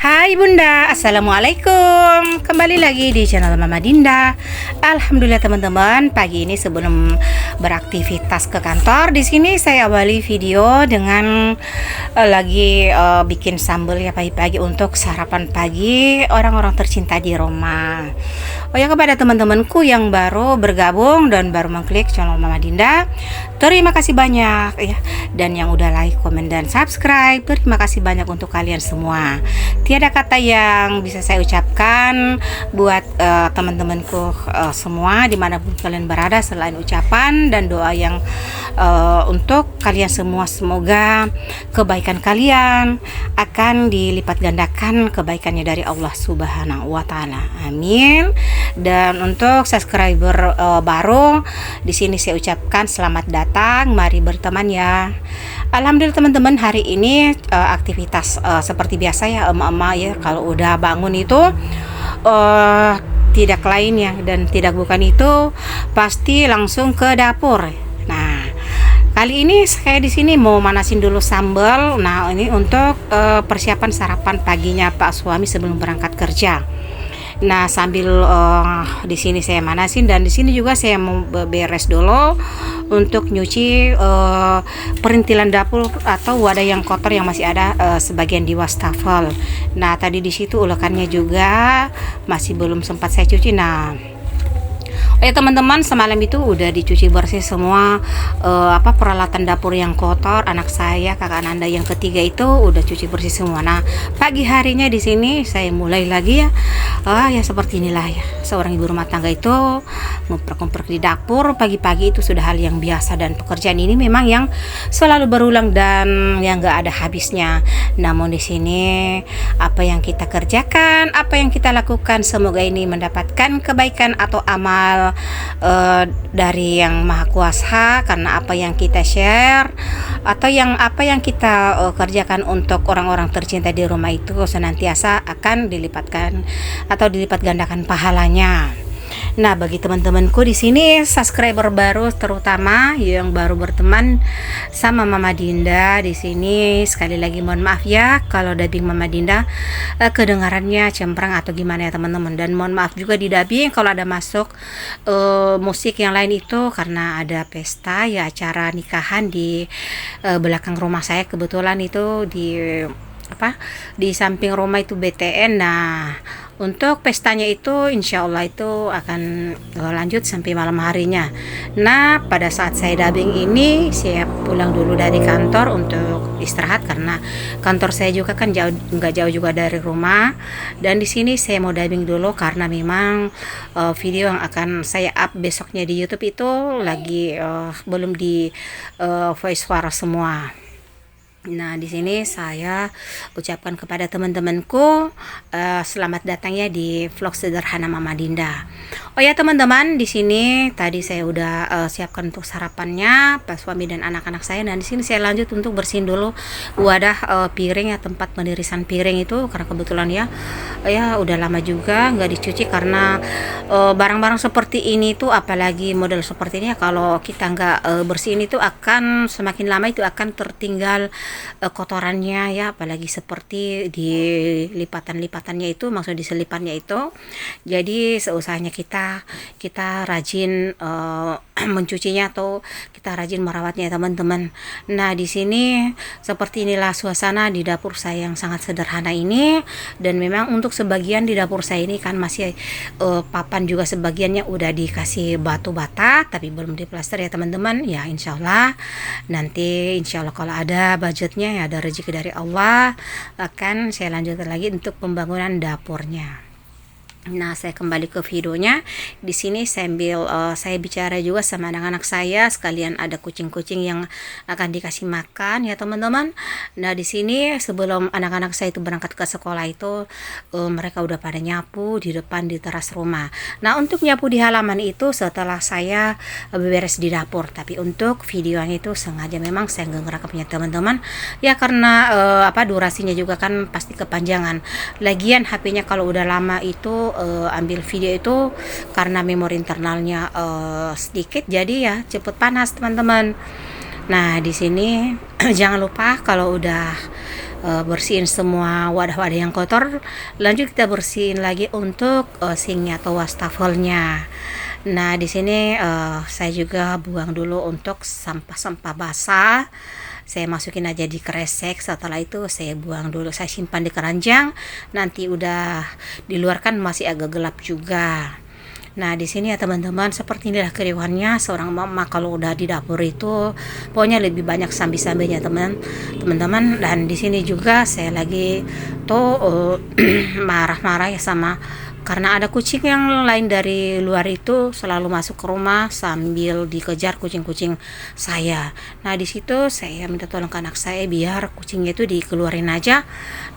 Hai Bunda, Assalamualaikum. Kembali lagi di channel Mama Dinda. Alhamdulillah teman-teman, pagi ini sebelum beraktivitas ke kantor, di sini saya awali video dengan lagi bikin sambal ya pagi-pagi untuk sarapan pagi orang-orang tercinta di rumah. Oh ya, kepada teman-temanku yang baru bergabung dan baru mengklik channel Mama Dinda, terima kasih banyak ya. Dan yang udah like, komen dan subscribe, terima kasih banyak untuk kalian semua. Tiada kata yang bisa saya ucapkan buat teman-temanku semua dimanapun kalian berada selain ucapan dan doa yang untuk kalian semua. Semoga kebaikan kalian akan dilipat gandakan kebaikannya dari Allah Subhanahu wa Ta'ala. Amin. Dan untuk subscriber baru, di sini saya ucapkan selamat datang, mari berteman ya. Alhamdulillah teman-teman, hari ini aktivitas seperti biasa ya, emak-emak ya, kalau udah bangun itu tidak lain ya dan tidak bukan itu pasti langsung ke dapur. Nah, kali ini saya di sini mau manasin dulu sambal. Nah, ini untuk persiapan sarapan paginya Pak suami sebelum berangkat kerja. Nah, sambil di sini saya manasin dan di sini juga saya mau beres dulu untuk nyuci perintilan dapur atau wadah yang kotor yang masih ada sebagian di wastafel. Nah, tadi di situ ulekannya juga masih belum sempat saya cuci. Nah, teman-teman, semalam itu udah dicuci bersih semua peralatan dapur yang kotor. Anak saya, kakak Nanda yang ketiga itu udah cuci bersih semua. Nah, pagi harinya di sini saya mulai lagi ya. Ya seperti inilah ya, seorang ibu rumah tangga itu ngumpet-ngumpet di dapur pagi-pagi itu sudah hal yang biasa, dan pekerjaan ini memang yang selalu berulang dan yang gak ada habisnya. Namun di sini apa yang kita kerjakan, apa yang kita lakukan, semoga ini mendapatkan kebaikan atau amal dari yang Maha Kuasa, karena apa yang kita share atau apa yang kita kerjakan untuk orang-orang tercinta di rumah itu senantiasa akan dilipatkan atau dilipat gandakan pahalanya. Nah, bagi teman-temanku di sini subscriber baru terutama yang baru berteman sama Mama Dinda di sini, sekali lagi mohon maaf ya kalau dubbing Mama Dinda kedengarannya cemprang atau gimana ya teman-teman, dan mohon maaf juga di dubbing kalau ada masuk musik yang lain itu karena ada pesta ya, acara nikahan di belakang rumah saya. Kebetulan itu di samping rumah itu BTN. Nah, untuk pestanya itu insya Allah itu akan lanjut sampai malam harinya. Nah, pada saat saya dubbing ini saya pulang dulu dari kantor untuk istirahat karena kantor saya juga kan nggak jauh juga dari rumah. Dan di sini saya mau dubbing dulu karena memang video yang akan saya up besoknya di YouTube itu lagi belum di voice suara semua. Nah, di sini saya ucapkan kepada teman-temanku selamat datang ya di vlog sederhana Mama Dinda. Oh ya teman-teman, di sini tadi saya udah siapkan untuk sarapannya Pak suami dan anak-anak saya. Dan di sini saya lanjut untuk bersihin dulu wadah piring ya, tempat penirisan piring itu karena kebetulan ya udah lama juga nggak dicuci karena barang-barang seperti ini tuh, apalagi model seperti ini ya, kalau kita nggak bersihin itu akan semakin lama itu akan tertinggal kotorannya ya, apalagi seperti di lipatan-lipatannya itu, maksud di selipannya itu. Jadi seusahanya kita rajin mencucinya atau kita rajin merawatnya ya teman-teman. Nah, di sini seperti inilah suasana di dapur saya yang sangat sederhana ini, dan memang untuk sebagian di dapur saya ini kan masih papan juga sebagiannya udah dikasih batu bata tapi belum diplaster ya teman-teman. Ya insyaallah nanti insyaallah kalau ada budgetnya ya, ada rezeki dari Allah, akan saya lanjutkan lagi untuk pembangunan dapurnya. Nah, saya kembali ke videonya. Di sini sambil saya bicara juga sama anak-anak saya, sekalian ada kucing-kucing yang akan dikasih makan ya teman-teman. Nah, di sini sebelum anak-anak saya itu berangkat ke sekolah itu mereka udah pada nyapu di depan di teras rumah. Nah, untuk nyapu di halaman itu setelah saya beres di dapur, tapi untuk videonya itu sengaja memang saya nggak ngerekamnya teman-teman ya, karena durasinya juga kan pasti kepanjangan. Lagian HP-nya kalau udah lama itu ambil video itu karena memori internalnya sedikit, jadi ya cepet panas teman-teman. Nah, di sini jangan lupa kalau udah bersihin semua wadah-wadah yang kotor. Lanjut kita bersihin lagi untuk sinknya atau wastafelnya. Nah, di sini saya juga buang dulu untuk sampah-sampah basah. Saya masukin aja di kresek, setelah itu saya buang dulu, saya simpan di keranjang. Nanti udah di luar kan masih agak gelap juga. Nah, di sini ya teman-teman, seperti inilah kerewannya seorang mama kalau udah di dapur itu, pokoknya lebih banyak sambil-sambilnya teman-teman. Dan di sini juga saya lagi tuh marah-marah ya sama, karena ada kucing yang lain dari luar itu selalu masuk ke rumah sambil dikejar kucing-kucing saya. Nah, di situ saya minta tolong ke anak saya biar kucingnya itu dikeluarin aja.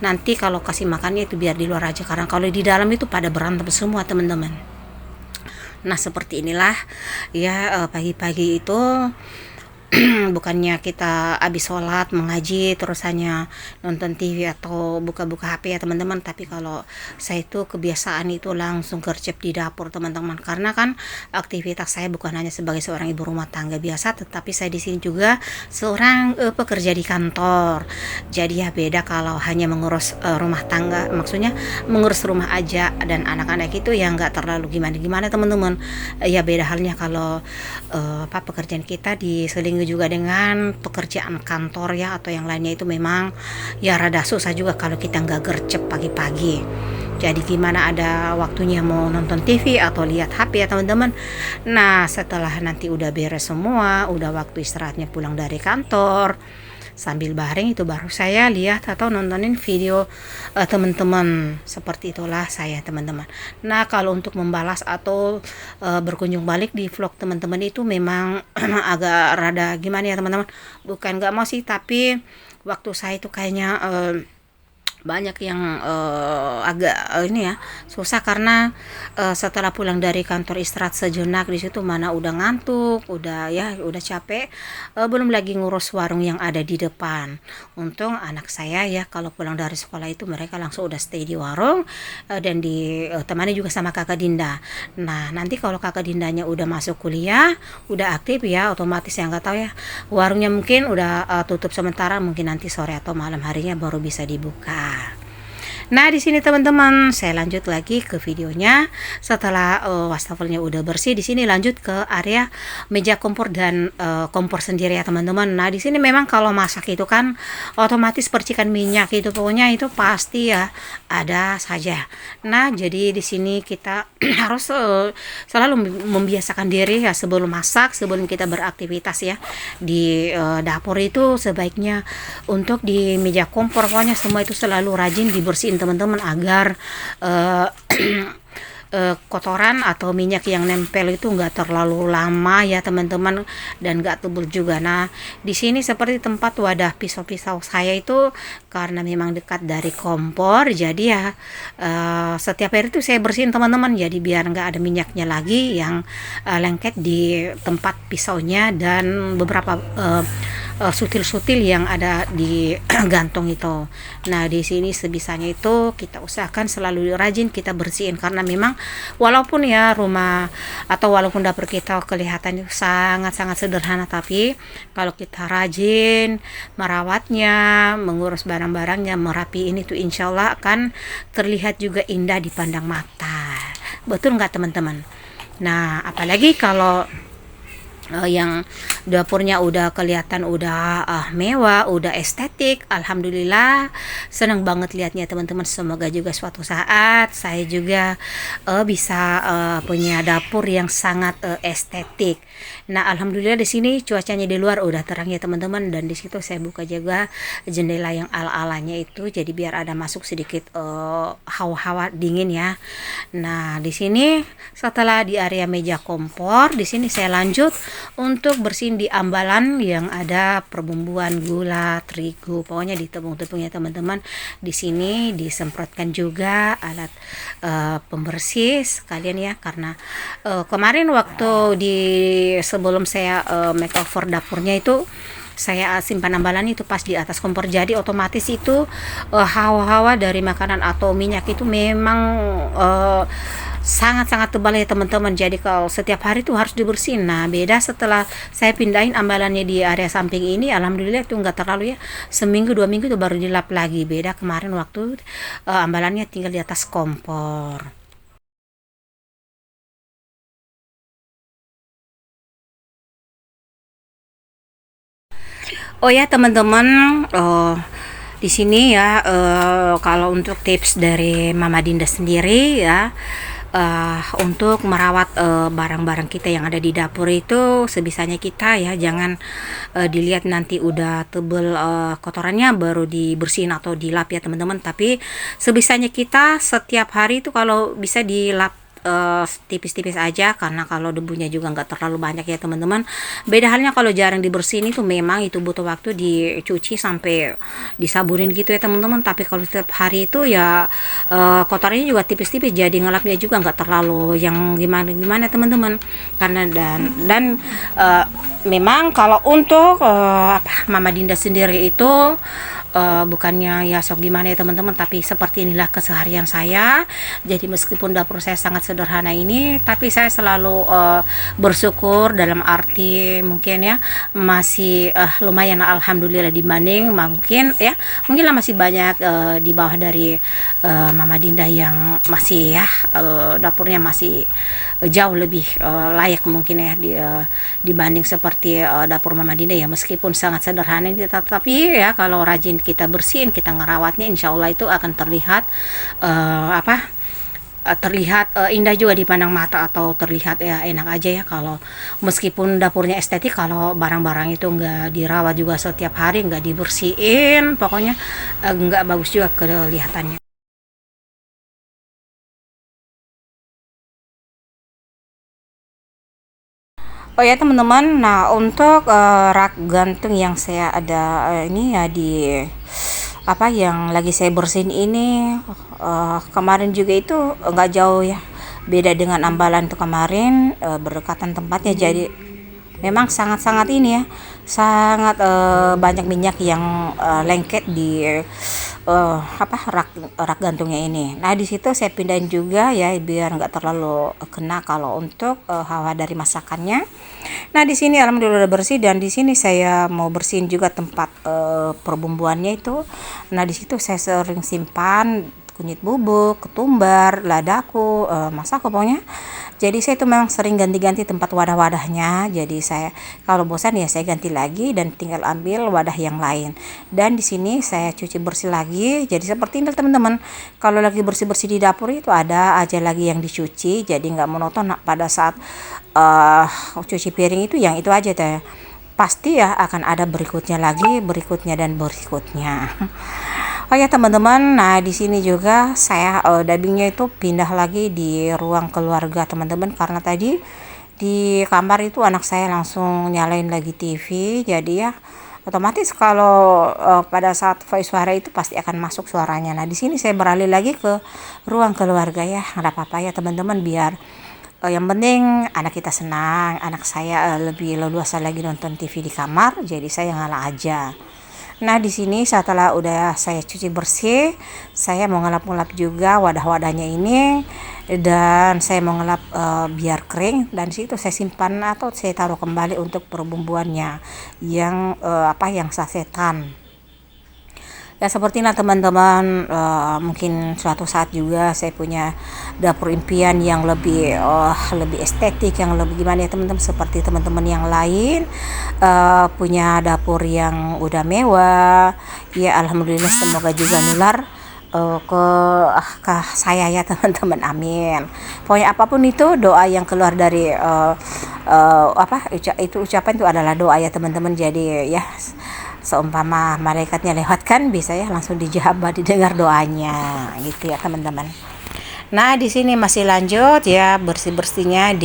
Nanti kalau kasih makannya itu biar di luar aja, karena kalau di dalam itu pada berantem semua teman-teman. Nah, seperti inilah ya, pagi-pagi itu bukannya kita habis sholat mengaji terus hanya nonton TV atau buka-buka HP ya teman-teman, tapi kalau saya itu kebiasaan itu langsung gercep di dapur teman-teman, karena kan aktivitas saya bukan hanya sebagai seorang ibu rumah tangga biasa, tetapi saya di sini juga seorang pekerja di kantor. Jadi ya beda kalau hanya mengurus rumah tangga, maksudnya mengurus rumah aja dan anak-anak itu yang nggak terlalu gimana-gimana teman-teman. Ya beda halnya kalau pekerjaan kita diselingi juga dengan pekerjaan kantor ya atau yang lainnya, itu memang ya rada susah juga kalau kita nggak gercep pagi-pagi. Jadi gimana ada waktunya mau nonton TV atau lihat HP ya teman-teman. Nah, setelah nanti udah beres semua, udah waktu istirahatnya pulang dari kantor, sambil baring itu baru saya lihat atau nontonin video teman-teman. Seperti itulah saya teman-teman. Nah, kalau untuk membalas atau berkunjung balik di vlog teman-teman itu memang agak rada gimana ya teman-teman, bukan gak mau sih, tapi waktu saya itu kayaknya banyak yang agak ini ya susah, karena setelah pulang dari kantor istirahat sejenak di situ, mana udah ngantuk, udah capek, belum lagi ngurus warung yang ada di depan. Untung anak saya ya kalau pulang dari sekolah itu mereka langsung udah stay di warung dan ditemani juga sama kakak Dinda. Nah, nanti kalau kakak Dindanya udah masuk kuliah, udah aktif ya, otomatis yang nggak tahu ya, warungnya mungkin udah tutup sementara, mungkin nanti sore atau malam harinya baru bisa dibuka. Nah, di sini teman-teman, saya lanjut lagi ke videonya. Setelah wastafelnya udah bersih, di sini lanjut ke area meja kompor dan kompor sendiri ya teman-teman. Nah, di sini memang kalau masak itu kan otomatis percikan minyak itu pokoknya itu pasti ya ada saja. Nah, jadi di sini kita harus selalu membiasakan diri ya sebelum masak, sebelum kita beraktivitas ya di dapur itu sebaiknya untuk di meja kompor pokoknya semua itu selalu rajin dibersihin teman-teman, agar kotoran atau minyak yang nempel itu nggak terlalu lama ya teman-teman, dan nggak tebal juga. Nah, di sini seperti tempat wadah pisau-pisau saya itu karena memang dekat dari kompor, jadi ya setiap hari itu saya bersihin teman-teman, jadi biar nggak ada minyaknya lagi yang lengket di tempat pisaunya dan beberapa sutil-sutil yang ada di gantung itu. Nah, di sini sebisanya itu kita usahakan selalu rajin kita bersihin, karena memang walaupun ya rumah atau walaupun dapur kita kelihatan sangat-sangat sederhana, tapi kalau kita rajin merawatnya, mengurus barang-barangnya, merapiin itu insya Allah akan terlihat juga indah dipandang mata. Betul nggak teman-teman? Nah, apalagi kalau yang dapurnya udah kelihatan udah mewah, udah estetik, alhamdulillah senang banget lihatnya teman-teman. Semoga juga suatu saat saya juga bisa punya dapur yang sangat estetik. Nah, alhamdulillah di sini cuacanya di luar udah terang ya teman-teman, dan di situ saya buka juga jendela yang ala-alanya itu, jadi biar ada masuk sedikit hawa-hawa dingin ya. Nah, di sini setelah di area meja kompor, di sini saya lanjut untuk bersihin di ambalan yang ada perbumbuan gula, terigu, pokoknya ditepung-tepung ya teman-teman. Di sini disemprotkan juga alat pembersih sekalian ya, karena kemarin waktu sebelum saya makeover dapurnya itu saya simpan ambalan itu pas di atas kompor, jadi otomatis itu hawa-hawa dari makanan atau minyak itu memang sangat-sangat tebal ya teman-teman. Jadi kalau setiap hari tuh harus dibersihin. Nah, beda setelah saya pindahin ambalannya di area samping ini, alhamdulillah tuh nggak terlalu ya. Seminggu 2 minggu tuh baru dilap lagi. Beda kemarin waktu ambalannya tinggal di atas kompor. Oh ya teman-teman, di sini ya kalau untuk tips dari Mama Dinda sendiri ya, untuk merawat barang-barang kita yang ada di dapur itu sebisanya kita ya, jangan dilihat nanti udah tebel kotorannya baru dibersihin atau dilap ya teman-teman, tapi sebisanya kita setiap hari itu kalau bisa dilap tipis-tipis aja, karena kalau debunya juga nggak terlalu banyak ya teman-teman. Beda halnya kalau jarang dibersihin itu memang itu butuh waktu dicuci sampai disabunin gitu ya teman-teman, tapi kalau setiap hari itu ya kotorannya juga tipis-tipis, jadi ngelapnya juga nggak terlalu yang gimana-gimana teman-teman. Karena dan memang kalau untuk Mama Dinda sendiri itu bukannya ya sok gimana ya teman-teman, tapi seperti inilah keseharian saya. Jadi meskipun dapur saya sangat sederhana ini, tapi saya selalu bersyukur dalam arti mungkin ya masih lumayan alhamdulillah dibanding mungkin lah masih banyak di bawah dari Mama Dinda yang masih ya dapurnya masih jauh lebih layak mungkin ya dibanding seperti dapur Mama Dinda ya, meskipun sangat sederhana tapi ya kalau rajin kita bersihin, kita ngerawatnya, insya Allah itu akan terlihat indah juga dipandang mata, atau terlihat ya enak aja ya. Kalau meskipun dapurnya estetik, kalau barang-barang itu nggak dirawat juga setiap hari, nggak dibersihin, pokoknya nggak bagus juga kelihatannya. Oh ya teman-teman, nah untuk rak gantung yang saya ada ini ya di yang lagi saya bersihin ini, kemarin juga itu nggak jauh ya, beda dengan ambalan tuh kemarin, berdekatan tempatnya, jadi memang sangat-sangat ini ya, sangat banyak minyak yang lengket di rak gantungnya ini. Nah di situ saya pindahin juga ya biar nggak terlalu kena kalau untuk hawa dari masakannya. Nah di sini alhamdulillah udah bersih, dan di sini saya mau bersihin juga tempat perbumbuannya itu. Nah di situ saya sering simpan kunyit bubuk, ketumbar, ladaku, masako pokoknya. Jadi saya itu memang sering ganti-ganti tempat wadah-wadahnya. Jadi saya kalau bosan ya saya ganti lagi dan tinggal ambil wadah yang lain. Dan di sini saya cuci bersih lagi. Jadi seperti ini teman-teman. Kalau lagi bersih-bersih di dapur itu ada aja lagi yang dicuci. Jadi nggak monoton pada saat cuci piring itu yang itu aja teh. Pasti ya akan ada berikutnya lagi, berikutnya dan berikutnya. Oh ya teman-teman, nah di sini juga saya dubbingnya itu pindah lagi di ruang keluarga teman-teman, karena tadi di kamar itu anak saya langsung nyalain lagi TV, jadi ya otomatis kalau pada saat voice suara itu pasti akan masuk suaranya. Nah di sini saya beralih lagi ke ruang keluarga ya, nggak apa-apa ya teman-teman, biar yang penting anak kita senang, anak saya lebih leluasa lagi nonton TV di kamar, jadi saya ngalah aja. Nah di sini setelah udah saya cuci bersih, saya mau ngelap-ngelap juga wadah-wadahnya ini, dan saya mau ngelap biar kering, dan situ saya simpan atau saya taruh kembali untuk perbumbuannya yang yang sasetan. Ya seperti teman-teman, mungkin suatu saat juga saya punya dapur impian yang lebih estetik, yang lebih gimana ya teman-teman, seperti teman-teman yang lain punya dapur yang udah mewah ya, alhamdulillah semoga juga nular ke saya ya teman-teman, amin. Pokoknya apapun itu doa yang keluar dari ucapan itu adalah doa ya teman-teman. Jadi ya seumpama malaikatnya lewat kan bisa ya langsung dijabah, didengar doanya gitu ya teman-teman. Nah di sini masih lanjut ya bersih-bersihnya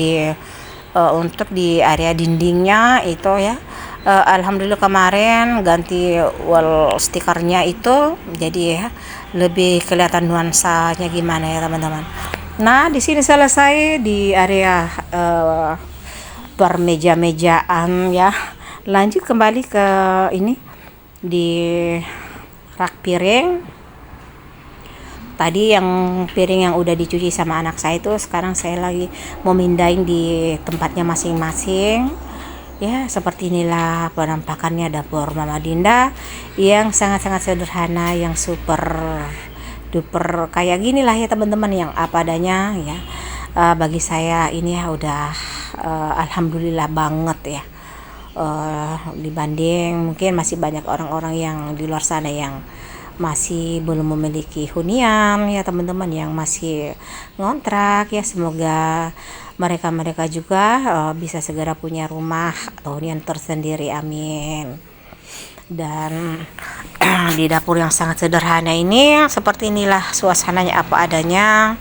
untuk di area dindingnya itu ya. Alhamdulillah kemarin ganti wall stikernya itu, jadi ya lebih kelihatan nuansanya gimana ya teman-teman. Nah di sini selesai di area permeja-mejaan ya. Lanjut kembali ke ini di rak piring. Tadi yang piring yang udah dicuci sama anak saya itu sekarang saya lagi mau mindahin di tempatnya masing-masing. Ya, seperti inilah penampakannya dapur Mama Dinda yang sangat-sangat sederhana, yang super duper kayak gini lah ya teman-teman, yang apa adanya ya. Bagi saya ini ya udah alhamdulillah banget ya. Dibanding mungkin masih banyak orang-orang yang di luar sana yang masih belum memiliki hunian ya teman-teman, yang masih ngontrak ya. Semoga mereka juga bisa segera punya rumah atau hunian tersendiri, amin. Dan di dapur yang sangat sederhana ini seperti inilah suasananya apa adanya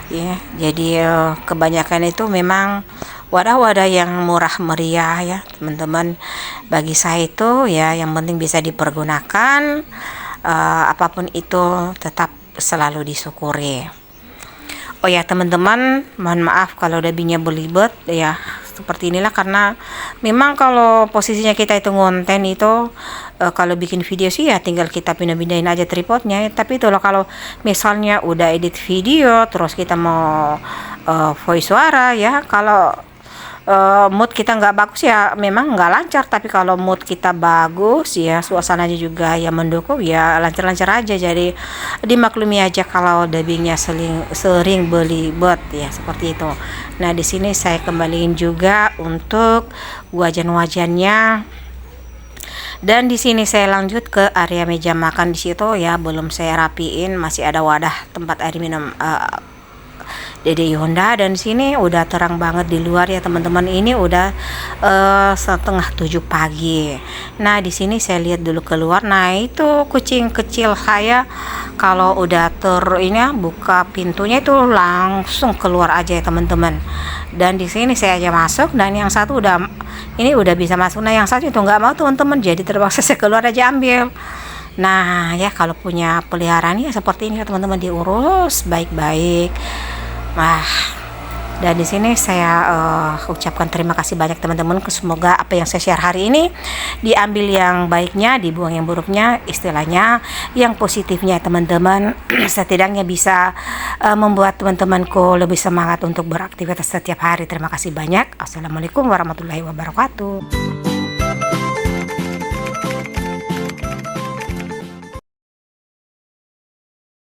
ya. Jadi kebanyakan itu memang wadah-wadah yang murah meriah ya teman-teman. Bagi saya itu ya yang penting bisa dipergunakan, apapun itu tetap selalu disyukuri. Oh ya teman-teman, mohon maaf kalau dabinya belibet ya, seperti inilah karena memang kalau posisinya kita itu ngonten itu kalau bikin video sih ya tinggal kita pindah-pindahin aja tripodnya ya. Tapi itu loh kalau misalnya udah edit video terus kita mau voice suara ya, kalau mood kita nggak bagus ya memang nggak lancar. Tapi kalau mood kita bagus ya, suasananya juga yang mendukung ya lancar-lancar aja. Jadi dimaklumi aja kalau dubbingnya sering belibet ya, seperti itu. Nah di sini saya kembaliin juga untuk wajan-wajannya. Dan di sini saya lanjut ke area meja makan. Di situ ya belum saya rapiin, masih ada wadah tempat air minum Dede Yonda. Dan sini udah terang banget di luar ya teman-teman. Ini udah 6:30 pagi. Nah di sini saya lihat dulu keluar. Nah itu kucing kecil saya kalau udah buka pintunya itu langsung keluar aja ya teman-teman. Dan di sini saya aja masuk dan yang satu udah bisa masuk. Nah yang satu itu nggak mau teman-teman, jadi terpaksa saya keluar aja ambil. Nah ya kalau punya peliharaan ya seperti ini ya teman-teman, diurus baik-baik. Nah, dan di sini saya ucapkan terima kasih banyak teman-teman. Semoga apa yang saya share hari ini diambil yang baiknya, dibuang yang buruknya, istilahnya yang positifnya teman-teman. Setidaknya bisa membuat teman-temanku lebih semangat untuk beraktivitas setiap hari. Terima kasih banyak. Assalamualaikum warahmatullahi wabarakatuh.